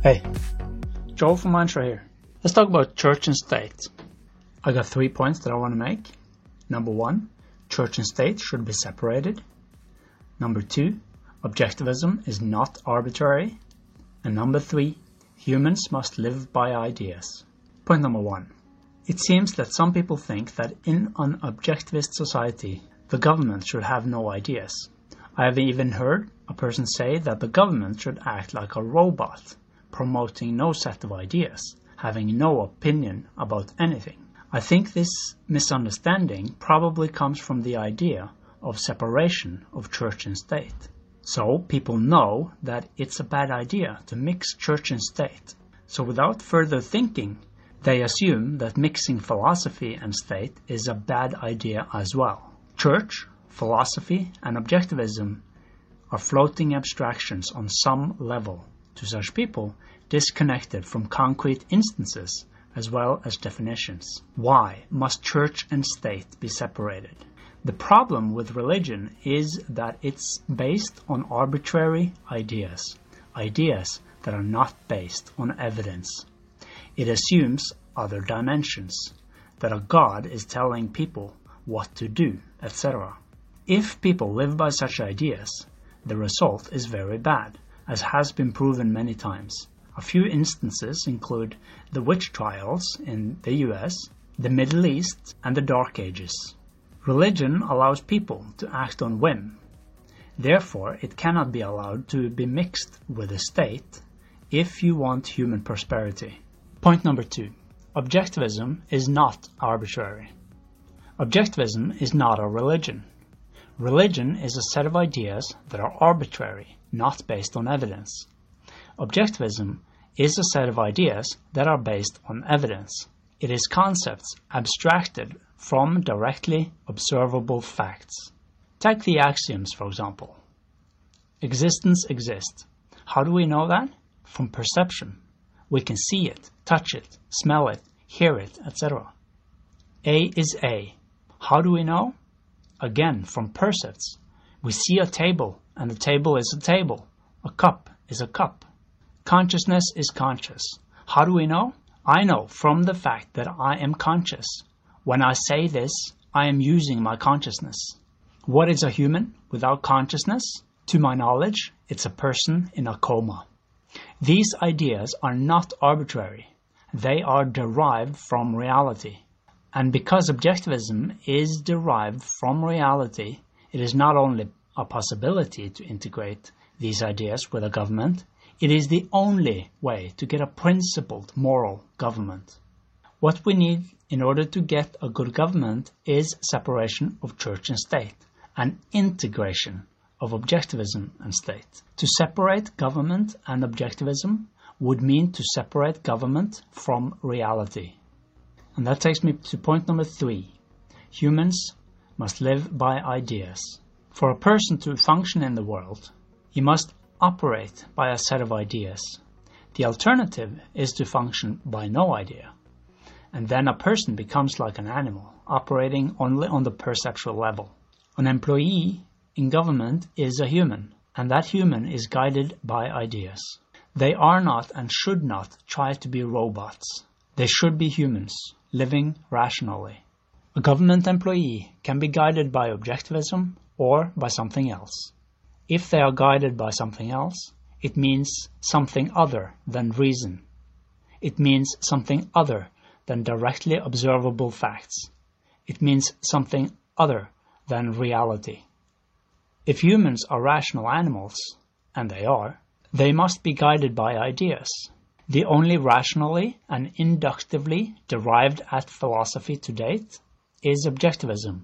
Hey, Joel from Mindshare here. Let's talk about church and state. I got 3 points that I want to make. Number 1, church and state should be separated. Number 2, objectivism is not arbitrary. And number 3, humans must live by ideas. Point number 1. It seems that some people think that in an objectivist society, the government should have no ideas. I have even heard a person say that the government should act like a robot, promoting no set of ideas, having no opinion about anything. I think this misunderstanding probably comes from the idea of separation of church and state. So people know that it's a bad idea to mix church and state. So without further thinking, they assume that mixing philosophy and state is a bad idea as well. Church, philosophy, and objectivism are floating abstractions on some level, to such people, disconnected from concrete instances as well as definitions. Why must church and state be separated? The problem with religion is that it's based on arbitrary ideas, ideas that are not based on evidence. It assumes other dimensions, that a God is telling people what to do, etc. If people live by such ideas, the result is very bad, as has been proven many times. A few instances include the witch trials in the US, the Middle East, and the Dark Ages. Religion allows people to act on whim. Therefore, it cannot be allowed to be mixed with the state if you want human prosperity. Point number 2. Objectivism is not arbitrary. Objectivism is not a religion. Religion is a set of ideas that are arbitrary, not based on evidence. Objectivism is a set of ideas that are based on evidence. It is concepts abstracted from directly observable facts. Take the axioms, for example. Existence exists. How do we know that? From perception. We can see it, touch it, smell it, hear it, etc. A is A. How do we know? Again, from percepts. We see a table, and the table is a table. A cup is a cup. Consciousness is conscious. How do we know? I know from the fact that I am conscious. When I say this, I am using my consciousness. What is a human without consciousness? To my knowledge, it's a person in a coma. These ideas are not arbitrary. They are derived from reality. And because objectivism is derived from reality, it is not only a possibility to integrate these ideas with a government, it is the only way to get a principled moral government. What we need in order to get a good government is separation of church and state, and integration of objectivism and state. To separate government and objectivism would mean to separate government from reality. And that takes me to point number 3. Humans must live by ideas. For a person to function in the world, he must operate by a set of ideas. The alternative is to function by no idea. And then a person becomes like an animal, operating only on the perceptual level. An employee in government is a human, and that human is guided by ideas. They are not and should not try to be robots. They should be humans, living rationally. A government employee can be guided by objectivism or by something else. If they are guided by something else, it means something other than reason. It means something other than directly observable facts. It means something other than reality. If humans are rational animals, and they are, they must be guided by ideas. The only rationally and inductively derived at philosophy to date is objectivism.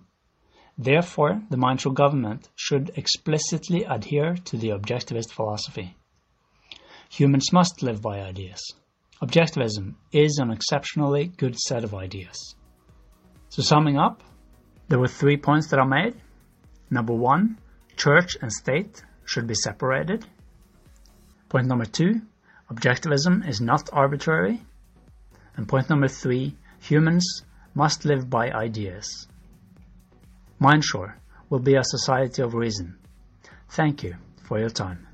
Therefore, the Mindshare government should explicitly adhere to the objectivist philosophy. Humans must live by ideas. Objectivism is an exceptionally good set of ideas. So summing up, there were 3 points that I made. Number 1, church and state should be separated. Point number 2, objectivism is not arbitrary. And point number 3, humans must live by ideas. Mindshare will be a society of reason. Thank you for your time.